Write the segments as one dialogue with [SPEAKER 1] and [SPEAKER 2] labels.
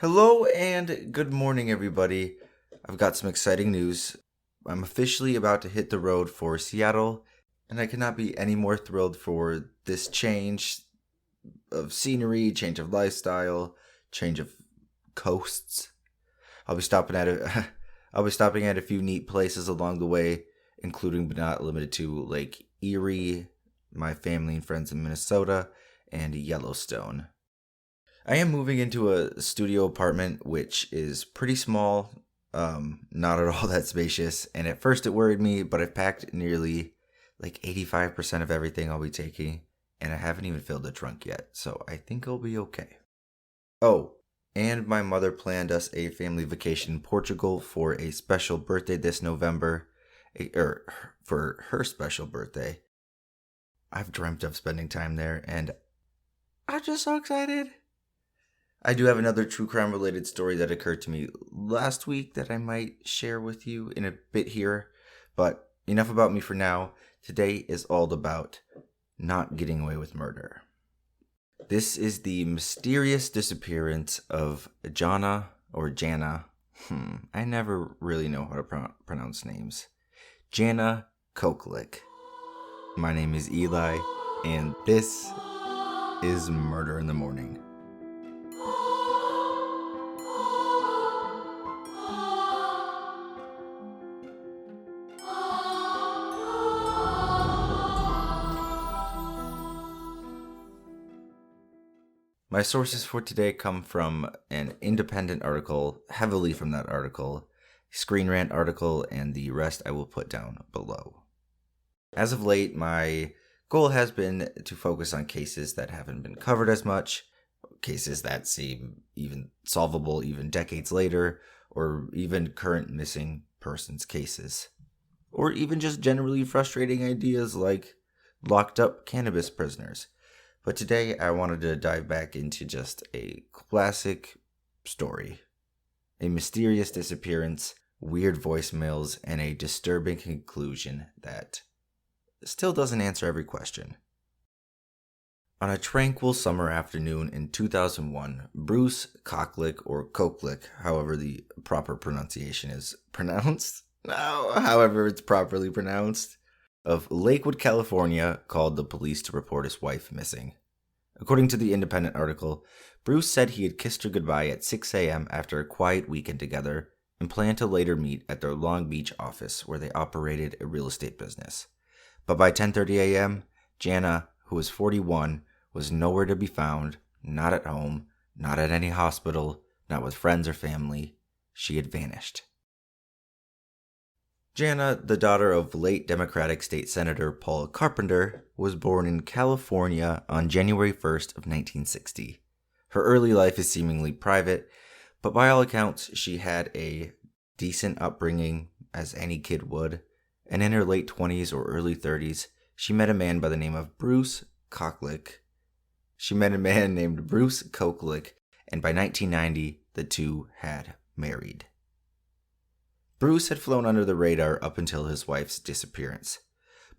[SPEAKER 1] Hello and good morning, everybody. I've got some exciting news. I'm officially about to hit the road for Seattle, and I cannot be any more thrilled for this change of scenery, change of lifestyle, change of coasts. I'll be stopping at a I'll be stopping at a few neat places along the way, including but not limited to Lake Erie, my family and friends in Minnesota, and Yellowstone. I am moving into a studio apartment, which is pretty small, not at all that spacious. And at first it worried me, but I've packed nearly like 85% of everything I'll be taking, and I haven't even filled the trunk yet, so I think I'll be okay. Oh, and my mother planned us a family vacation in Portugal for a special birthday this November, or for her special birthday. I've dreamt of spending time there, and I'm just so excited. I do have another true crime related story that occurred to me last week that I might share with you in a bit here. But enough about me for now. Today is all about not getting away with murder. This is the mysterious disappearance of Jana or Jana. I never really know how to pronounce names. Jana Koklich. My name is Eli, and this is Murder in the Morning. My sources for today come from an independent article, heavily from that article, Screen Rant article, and the rest I will put down below. As of late, my goal has been to focus on cases that haven't been covered as much, cases that seem even solvable even decades later, or even current missing persons cases, or even just generally frustrating ideas like locked up cannabis prisoners. But today I wanted to dive back into just a classic story. A mysterious disappearance, weird voicemails, and a disturbing conclusion that still doesn't answer every question. On a tranquil summer afternoon in 2001, Bruce Koklich, or Koklich, however the proper pronunciation is pronounced, however it's properly pronounced, of Lakewood, California, called the police to report his wife missing. According to the Independent article, Bruce said he had kissed her goodbye at 6 a.m. after a quiet weekend together and planned to later meet at their Long Beach office where they operated a real estate business. But by 10:30 a.m., Jana, who was 41, was nowhere to be found, not at home, not at any hospital, not with friends or family. She had vanished. Jana, the daughter of late Democratic State Senator Paul Carpenter, was born in California on January 1st of 1960. Her early life is seemingly private, but by all accounts, she had a decent upbringing, as any kid would, and in her late 20s or early 30s, she met a man by the name of Bruce Koklich. And by 1990, the two had married. Bruce had flown under the radar up until his wife's disappearance,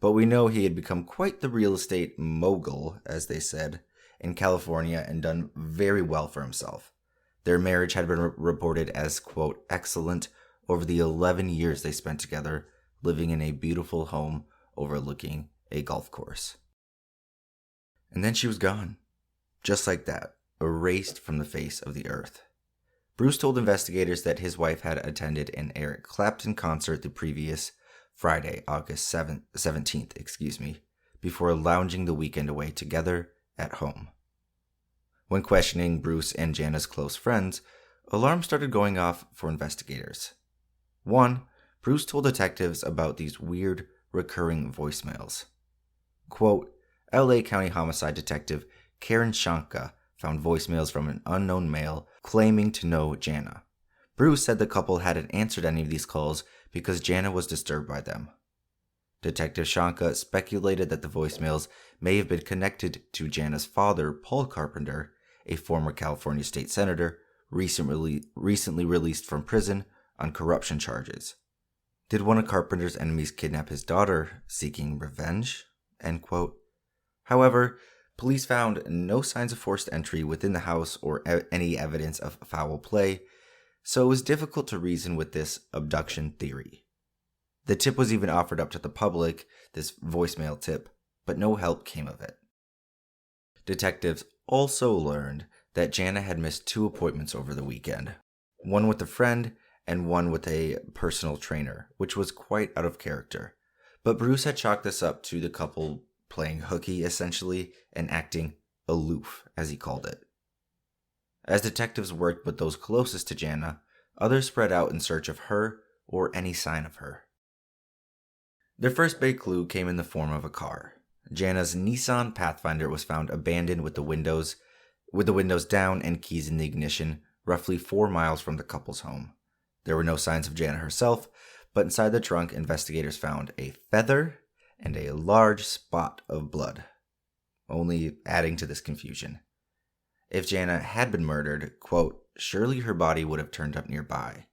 [SPEAKER 1] but we know he had become quite the real estate mogul, as they said, in California and done very well for himself. Their marriage had been reported as, quote, excellent over the 11 years they spent together, living in a beautiful home overlooking a golf course. And then she was gone, just like that, erased from the face of the earth. Bruce told investigators that his wife had attended an Eric Clapton concert the previous Friday, August 17th, before lounging the weekend away together at home. When questioning Bruce and Jana's close friends, alarms started going off for investigators. 1. Bruce told detectives about these weird, recurring voicemails. Quote, LA County Homicide Detective Karen Shanka found voicemails from an unknown male claiming to know Jana. Bruce said the couple hadn't answered any of these calls because Jana was disturbed by them. Detective Shanka speculated that the voicemails may have been connected to Jana's father, Paul Carpenter, a former California state senator, recently released from prison on corruption charges. Did one of Carpenter's enemies kidnap his daughter, seeking revenge? End quote. However, Police found no signs of forced entry within the house or any evidence of foul play, so it was difficult to reason with this abduction theory. The tip was even offered up to the public, this voicemail tip, but no help came of it. Detectives also learned that Jana had missed 2 appointments over the weekend, one with a friend and one with a personal trainer, which was quite out of character. But Bruce had chalked this up to the couple playing hooky, essentially, and acting aloof, as he called it. As detectives worked with those closest to Jana, others spread out in search of her or any sign of her. Their first big clue came in the form of a car. Jana's Nissan Pathfinder was found abandoned with the windows down and keys in the ignition, roughly 4 miles from the couple's home. There were no signs of Jana herself, but inside the trunk, investigators found a feather and a large spot of blood, only adding to this confusion. If Jana had been murdered, quote, surely her body would have turned up nearby.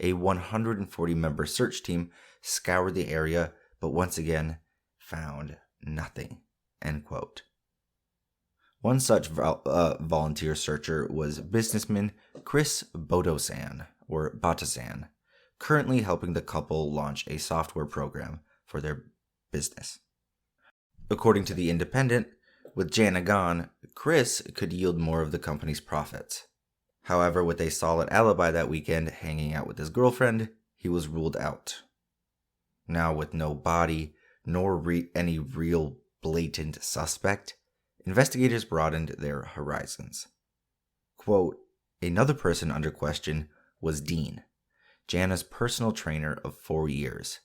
[SPEAKER 1] A 140-member search team scoured the area, but once again found nothing, end quote. One such volunteer searcher was businessman Chris Botozan, currently helping the couple launch a software program for their business. According to The Independent, with Jana gone, Chris could yield more of the company's profits. However, with a solid alibi that weekend hanging out with his girlfriend, he was ruled out. Now, with no body, nor any real blatant suspect, investigators broadened their horizons. Quote, another person under question was Dean, Jana's personal trainer of 4 years.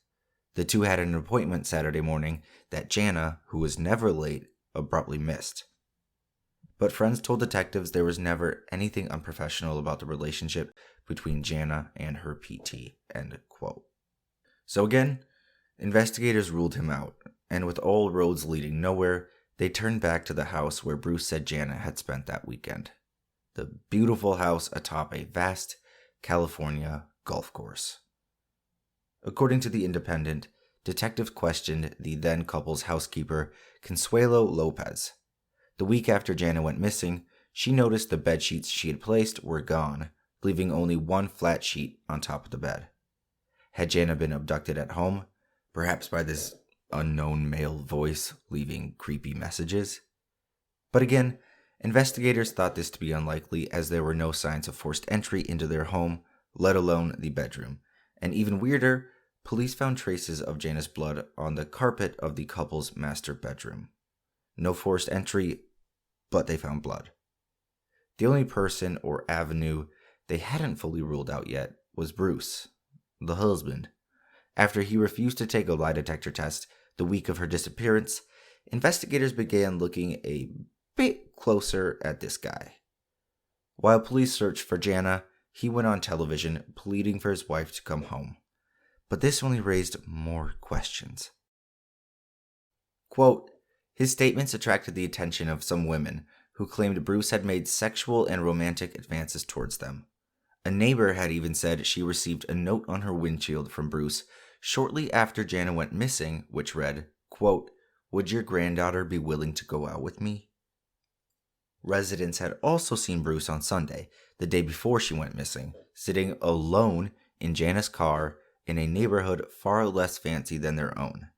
[SPEAKER 1] The two had an appointment Saturday morning that Jana, who was never late, abruptly missed. But friends told detectives there was never anything unprofessional about the relationship between Jana and her PT, end quote. So again, investigators ruled him out, and with all roads leading nowhere, they turned back to the house where Bruce said Jana had spent that weekend. The beautiful house atop a vast California golf course. According to The Independent, detectives questioned the then couple's housekeeper, Consuelo Lopez. The week after Jana went missing, she noticed the bed sheets she had placed were gone, leaving only one flat sheet on top of the bed. Had Jana been abducted at home, perhaps by this unknown male voice leaving creepy messages? But again, investigators thought this to be unlikely, as there were no signs of forced entry into their home, let alone the bedroom. And even weirder, police found traces of Jana's blood on the carpet of the couple's master bedroom. No forced entry, but they found blood. The only person or avenue they hadn't fully ruled out yet was Bruce, the husband. After he refused to take a lie detector test the week of her disappearance, investigators began looking a bit closer at this guy. While police searched for Jana, he went on television pleading for his wife to come home. But this only raised more questions. Quote, his statements attracted the attention of some women who claimed Bruce had made sexual and romantic advances towards them. A neighbor had even said she received a note on her windshield from Bruce shortly after Jana went missing, which read, quote, would your granddaughter be willing to go out with me? Residents had also seen Bruce on Sunday, the day before she went missing, sitting alone in Jana's car in a neighborhood far less fancy than their own.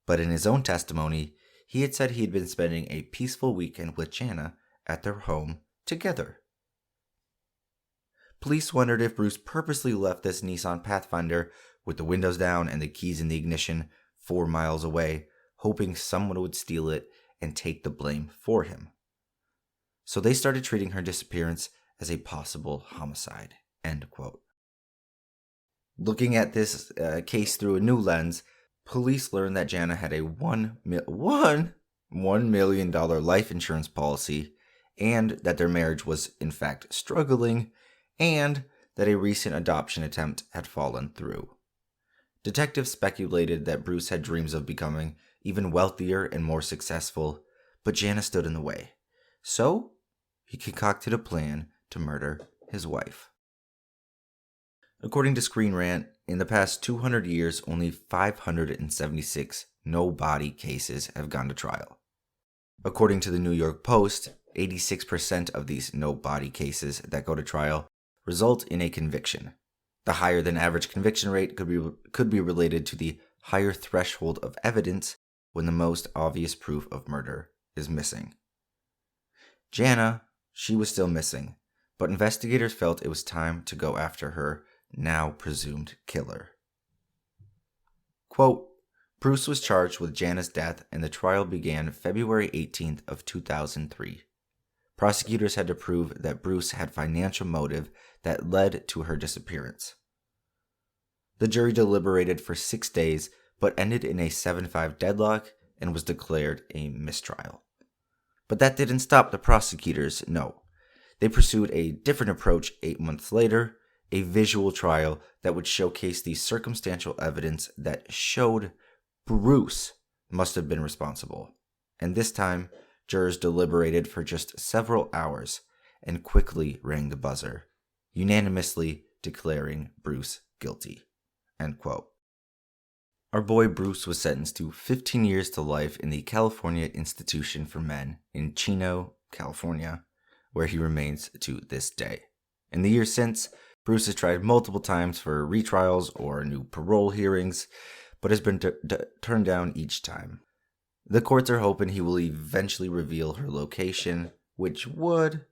[SPEAKER 1] But in his own testimony, he had said he had been spending a peaceful weekend with Jana at their home together. Police wondered if Bruce purposely left this Nissan Pathfinder with the windows down and the keys in the ignition 4 miles away, hoping someone would steal it and take the blame for him. So they started treating her disappearance as a possible homicide, end quote. Looking at this case through a new lens, police learned that Jana had a $1 million life insurance policy, and that their marriage was in fact struggling, and that a recent adoption attempt had fallen through. Detectives speculated that Bruce had dreams of becoming even wealthier and more successful, but Jana stood in the way. So he concocted a plan to murder his wife. According to Screen Rant, in the past 200 years, only 576 no-body cases have gone to trial. According to the New York Post, 86% of these no-body cases that go to trial result in a conviction. The higher than average conviction rate could be related to the higher threshold of evidence when the most obvious proof of murder is missing. Jana, she was still missing, but investigators felt it was time to go after her now presumed killer. Quote, Bruce was charged with Jana's death and the trial began February 18th of 2003. Prosecutors had to prove that Bruce had financial motive that led to her disappearance. The jury deliberated for 6 days but ended in a 7-5 deadlock and was declared a mistrial. But that didn't stop the prosecutors, no. They pursued a different approach 8 months later, a visual trial that would showcase the circumstantial evidence that showed Bruce must have been responsible. And this time, jurors deliberated for just several hours and quickly rang the buzzer, unanimously declaring Bruce guilty. End quote. Our boy Bruce was sentenced to 15 years to life in the California Institution for Men in Chino, California, where he remains to this day. In the years since, Bruce has tried multiple times for retrials or new parole hearings, but has been turned down each time. The courts are hoping he will eventually reveal her location, which would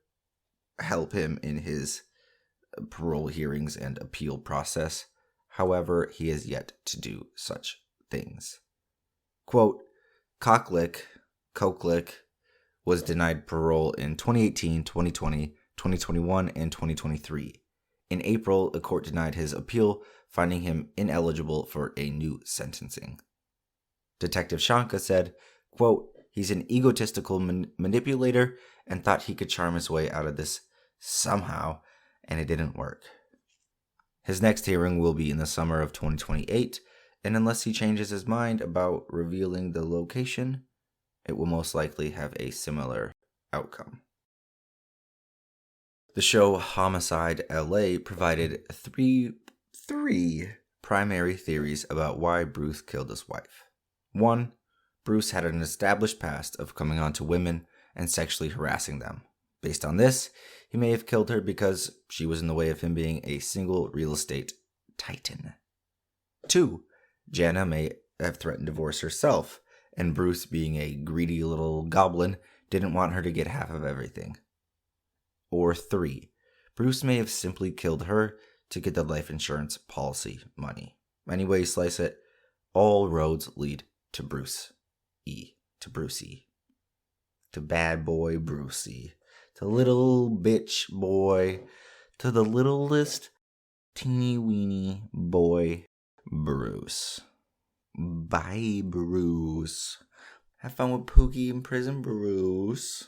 [SPEAKER 1] help him in his parole hearings and appeal process. However, he has yet to do such things. Quote, Koklich was denied parole in 2018, 2020, 2021, and 2023. In April, the court denied his appeal, finding him ineligible for a new sentencing. Detective Shanka said, quote, he's an egotistical manipulator and thought he could charm his way out of this somehow, and it didn't work. His next hearing will be in the summer of 2028, and unless he changes his mind about revealing the location, it will most likely have a similar outcome. The show Homicide LA provided three primary theories about why Bruce killed his wife. 1. Bruce had an established past of coming on to women and sexually harassing them. Based on this, he may have killed her because she was in the way of him being a single real estate titan. 2. Jana may have threatened divorce herself, and Bruce, being a greedy little goblin, didn't want her to get half of everything. Or 3. Bruce may have simply killed her to get the life insurance policy money. Any way you slice it, all roads lead to Bruce E. To Brucey. To bad boy Brucey. To little bitch boy. To the littlest teeny weeny boy Bruce. Bye, Bruce. Have fun with Pookie in prison, Bruce.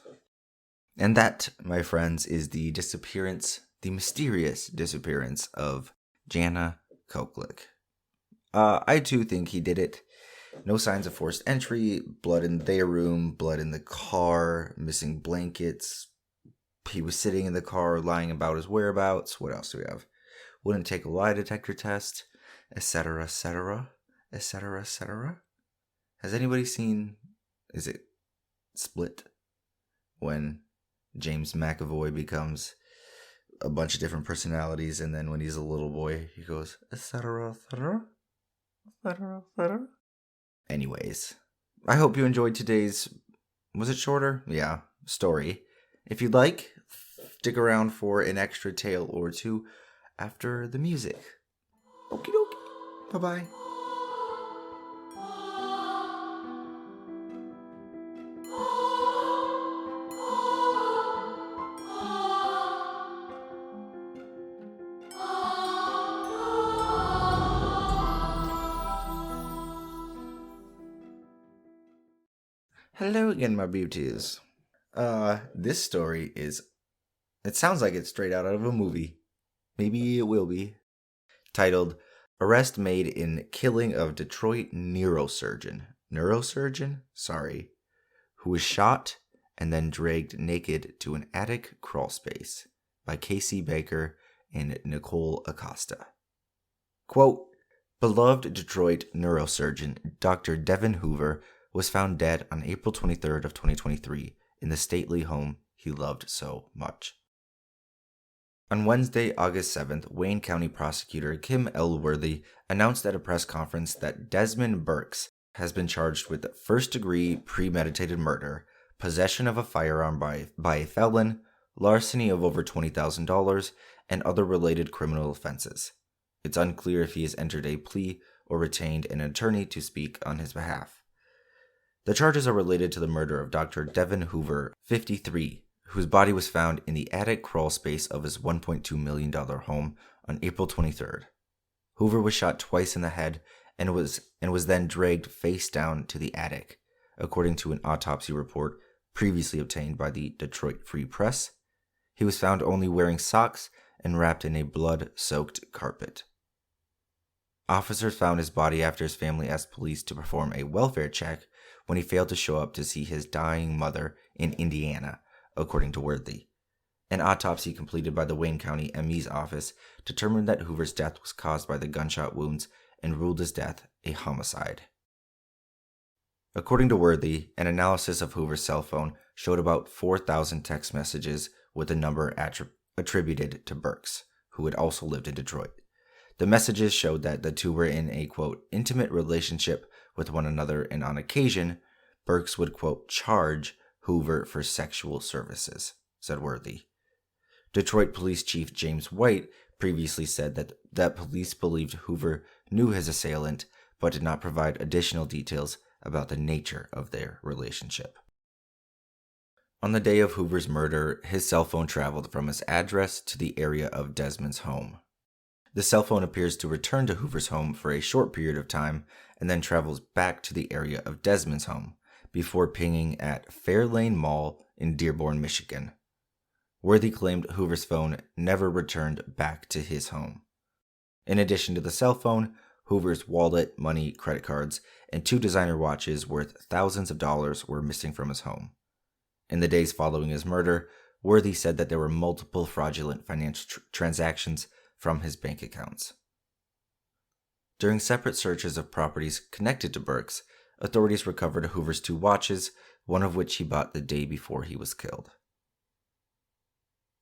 [SPEAKER 1] And that, my friends, is the disappearance, the mysterious disappearance of Jana Koklich. I too think he did it. No signs of forced entry, blood in their room, blood in the car, missing blankets. He was sitting in the car lying about his whereabouts. What else do we have? Wouldn't take a lie detector test, etc., etc., etc., etc. Has anybody seen, is it Split? When James McAvoy becomes a bunch of different personalities, and then when he's a little boy, he goes, etc., etc., etc., etc. Anyways, I hope you enjoyed today's, was it shorter? Yeah, story. If you'd like, stick around for an extra tale or two after the music. Okie dokie. Bye-bye. Hello again, my beauties. This story is, it sounds like it's straight out of a movie. Maybe it will be. Titled, Arrest Made in Killing of Detroit Neurosurgeon, who was shot and then dragged naked to an attic crawlspace by Casey Baker and Nicole Acosta. Quote, Beloved Detroit neurosurgeon Dr. Devin Hoover was found dead on April 23rd of 2023 in the stately home he loved so much. On Wednesday, August 7th, Wayne County Prosecutor Kim L. Worthy announced at a press conference that Desmond Burks has been charged with first-degree premeditated murder, possession of a firearm by a felon, larceny of over $20,000, and other related criminal offenses. It's unclear if he has entered a plea or retained an attorney to speak on his behalf. The charges are related to the murder of Dr. Devin Hoover, 53, whose body was found in the attic crawl space of his $1.2 million home on April 23rd. Hoover was shot twice in the head and was then dragged face down to the attic, according to an autopsy report previously obtained by the Detroit Free Press. He was found only wearing socks and wrapped in a blood-soaked carpet. Officers found his body after his family asked police to perform a welfare check when he failed to show up to see his dying mother in Indiana, according to Worthy. An autopsy completed by the Wayne County ME's office determined that Hoover's death was caused by the gunshot wounds and ruled his death a homicide. According to Worthy, an analysis of Hoover's cell phone showed about 4,000 text messages with the number attributed to Burks, who had also lived in Detroit. The messages showed that the two were in a, quote, intimate relationship with one another, and on occasion, Burks would, quote, charge Hoover for sexual services, said Worthy. Detroit Police Chief James White previously said that police believed Hoover knew his assailant, but did not provide additional details about the nature of their relationship. On the day of Hoover's murder, his cell phone traveled from his address to the area of Desmond's home. The cell phone appears to return to Hoover's home for a short period of time and then travels back to the area of Desmond's home before pinging at Fairlane Mall in Dearborn, Michigan. Worthy claimed Hoover's phone never returned back to his home. In addition to the cell phone, Hoover's wallet, money, credit cards, and 2 designer watches worth thousands of dollars were missing from his home. In the days following his murder, Worthy said that there were multiple fraudulent financial transactions from his bank accounts. During separate searches of properties connected to Burks, authorities recovered Hoover's 2 watches, one of which he bought the day before he was killed.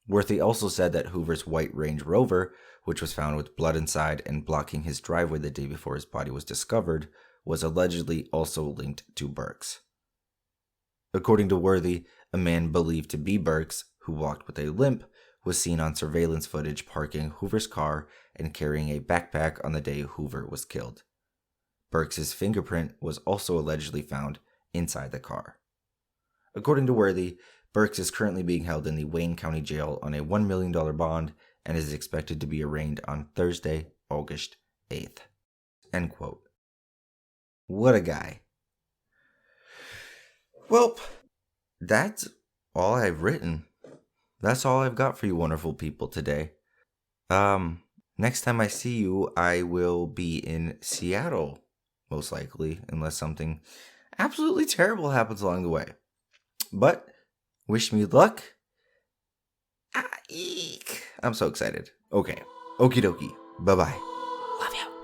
[SPEAKER 1] Worthy also said that Hoover's white Range Rover, which was found with blood inside and blocking his driveway the day before his body was discovered, was allegedly also linked to Burks. According to Worthy, a man believed to be Burks, who walked with a limp, was seen on surveillance footage parking Hoover's car and carrying a backpack on the day Hoover was killed. Burks' fingerprint was also allegedly found inside the car. According to Worthy, Burks is currently being held in the Wayne County Jail on a $1 million bond and is expected to be arraigned on Thursday, August 8th. End quote. What a guy. Well, that's all I've written. That's all I've got for you wonderful people today. Next time I see you, I will be in Seattle, most likely, unless something absolutely terrible happens along the way. But wish me luck. I'm so excited. Okay. Okie dokie. Bye-bye. Love you.